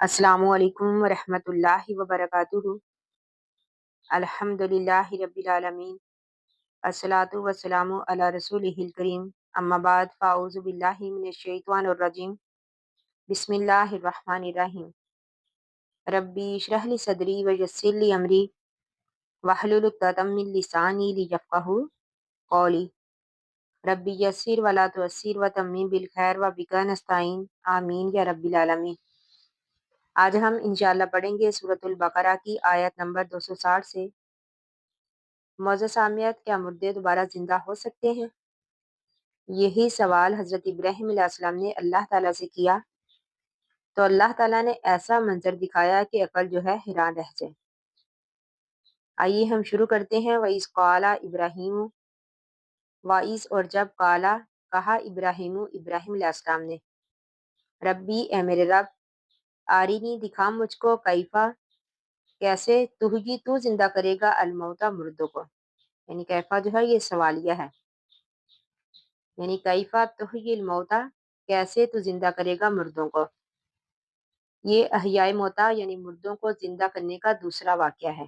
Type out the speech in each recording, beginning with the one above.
السلام علیکم ورحمۃ اللہ وبرکاتہ۔ الحمدللہ رب العالمین، الصلاۃ والسلام علی رسولہ الکریم، اما بعد فاعوذ باللہ من الشیطان الرجیم، بسم اللہ الرحمن الرحیم۔ ربی اشرح لی صدری ویسر لی امری واحلل عقدۃ من لسانی لیفقہوا قولی، ربی یسر ولا تعسر وتمم بالخیر وبک نستعین، آمین یا رب العالمین۔ آج ہم انشاءاللہ پڑھیں گے سورۃ البقرہ کی آیت نمبر 260 سے۔ معزز سامعات، کیا مردے دوبارہ زندہ ہو سکتے ہیں؟ یہی سوال حضرت ابراہیم علیہ السلام نے اللہ تعالیٰ سے کیا تو اللہ تعالیٰ نے ایسا منظر دکھایا کہ عقل جو ہے حیران رہ جائے۔ آئیے ہم شروع کرتے ہیں۔ وَإِذْ قَالَ ابراہیم، وَإِذْ اور جب قالا کہا ابراہیم علیہ السلام نے، ربی اے میرے رب، آرینی دکھا مجھ کو، کیفا کیسے، تحیی تو زندہ کرے گا، الموتا مردوں کو، یعنی کیفا جو ہے یہ سوالیہ ہے، یعنی کیفا تحیی الموتا، کیسے تو زندہ کرے گا مردوں کو۔ یہ احیاء موتا یعنی مردوں کو زندہ کرنے کا دوسرا واقعہ ہے،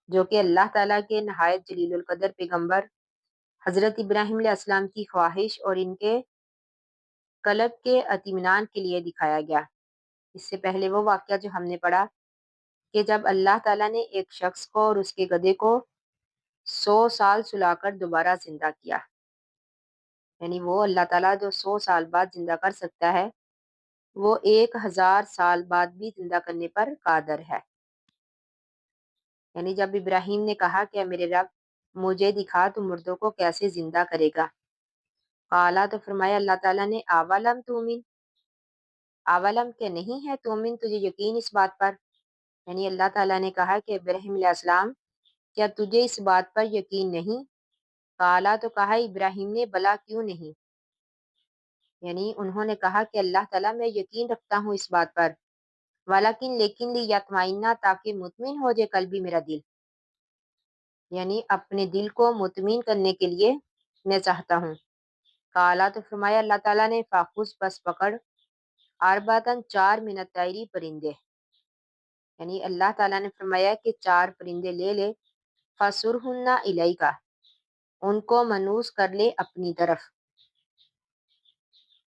جو کہ اللہ تعالیٰ کے نہایت جلیل القدر پیغمبر حضرت ابراہیم علیہ السلام کی خواہش اور ان کے قلب کے اطمینان کے لیے دکھایا گیا۔ اس سے پہلے وہ واقعہ جو ہم نے پڑھا کہ جب اللہ تعالیٰ نے ایک شخص کو اور اس کے گدھے کو 100 سال سلا کر دوبارہ زندہ کیا، یعنی وہ اللہ تعالیٰ جو 100 سال بعد زندہ کر سکتا ہے، وہ 1000 سال بعد بھی زندہ کرنے پر قادر ہے۔ یعنی جب ابراہیم نے کہا کہ میرے رب مجھے دکھا تو مردوں کو کیسے زندہ کرے گا، قالا تو فرمایا اللہ تعالیٰ نے، اولم تومن، اولم کہ نہیں ہے، تومن تجھے یقین اس بات پر، یعنی اللہ تعالیٰ نے کہا کہ ابراہیم علیہ السلام کیا تجھے اس بات پر یقین نہیں؟ قالا تو کہا ابراہیم نے، بلا کیوں نہیں، یعنی انہوں نے کہا کہ اللہ تعالیٰ میں یقین رکھتا ہوں اس بات پر، ولیکن لیکن لیطمئن، تاکہ مطمئن ہو جائے قلبی میرا دل، یعنی اپنے دل کو مطمئن کرنے کے لیے میں چاہتا ہوں۔ قالا تو فرمایا اللہ تعالیٰ نے، فاخذ بس پکڑ، ارباتن 4 من الطیر پرندے، یعنی اللہ تعالیٰ نے فرمایا کہ 4 پرندے لے لے، فَصُرْهُنَّ إِلَيْكَ، ان کو منوس کر لے اپنی طرف،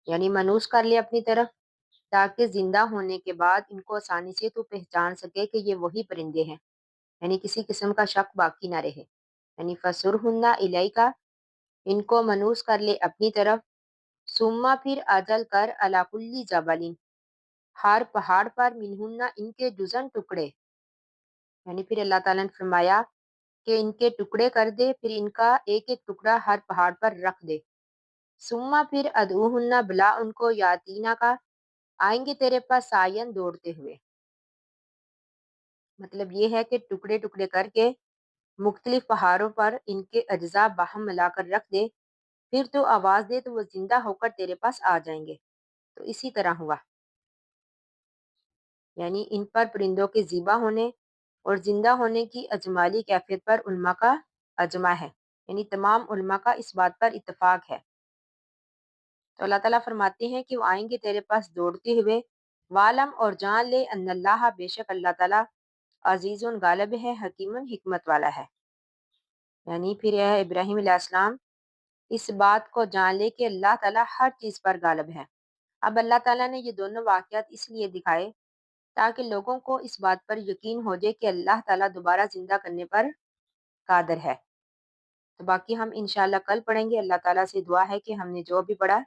یعنی منوس کر لے اپنی طرف، تاکہ زندہ ہونے کے بعد ان کو آسانی سے تو پہچان سکے کہ یہ وہی پرندے ہیں، یعنی کسی قسم کا شک باقی نہ رہے، یعنی فَصُرْهُنَّ إِلَيْكَ، ان کو منوس کر لے اپنی طرف، ثم پھر اجل کر، علی کل جبل، ہر پہاڑ پر، منہن ان کے جزن ٹکڑے، یعنی پھر اللہ تعالیٰ نے فرمایا کہ ان کے ٹکڑے کر دے، پھر ان کا ایک ایک ٹکڑا ہر پہاڑ پر رکھ دے، ثم پھر ادعوہن، بلا ان کو، یاتینا کا آئیں گے تیرے پاس، سائین دوڑتے ہوئے، مطلب یہ ہے کہ ٹکڑے ٹکڑے کر کے مختلف پہاڑوں پر ان کے اجزاء باہم ملا کر رکھ دے، پھر تو آواز دے تو وہ زندہ ہو کر تیرے پاس آ جائیں گے۔ تو اسی طرح ہوا، یعنی ان پر پرندوں کے ذبح ہونے اور زندہ ہونے کی اجمالی کیفیت پر علماء کا اجماع ہے، یعنی تمام علماء کا اس بات پر اتفاق ہے۔ تو اللہ تعالیٰ فرماتے ہیں کہ وہ آئیں گے تیرے پاس دوڑتے ہوئے، وعلم اور جان لے، ان اللہ بے شک اللہ تعالیٰ، عزیز غالب ہے، حکیم حکمت والا ہے، یعنی پھر اے ابراہیم علیہ السلام اس بات کو جان لے کہ اللہ تعالیٰ ہر چیز پر غالب ہے۔ اب اللہ تعالیٰ نے یہ دونوں واقعات اس لیے دکھائے تاکہ لوگوں کو اس بات پر یقین ہو جائے کہ اللہ تعالیٰ دوبارہ زندہ کرنے پر قادر ہے۔ تو باقی ہم انشاءاللہ کل پڑھیں گے۔ اللہ تعالیٰ سے دعا ہے کہ ہم نے جو بھی پڑھا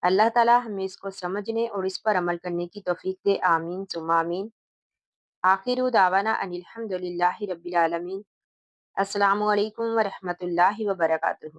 اللہ تعالیٰ ہمیں اس کو سمجھنے اور اس پر عمل کرنے کی توفیق دے، آمین ثم آمین۔ آخر دعوانا ان الحمد للہ رب العالمین۔ السلام علیکم ورحمۃ اللہ وبرکاتہ۔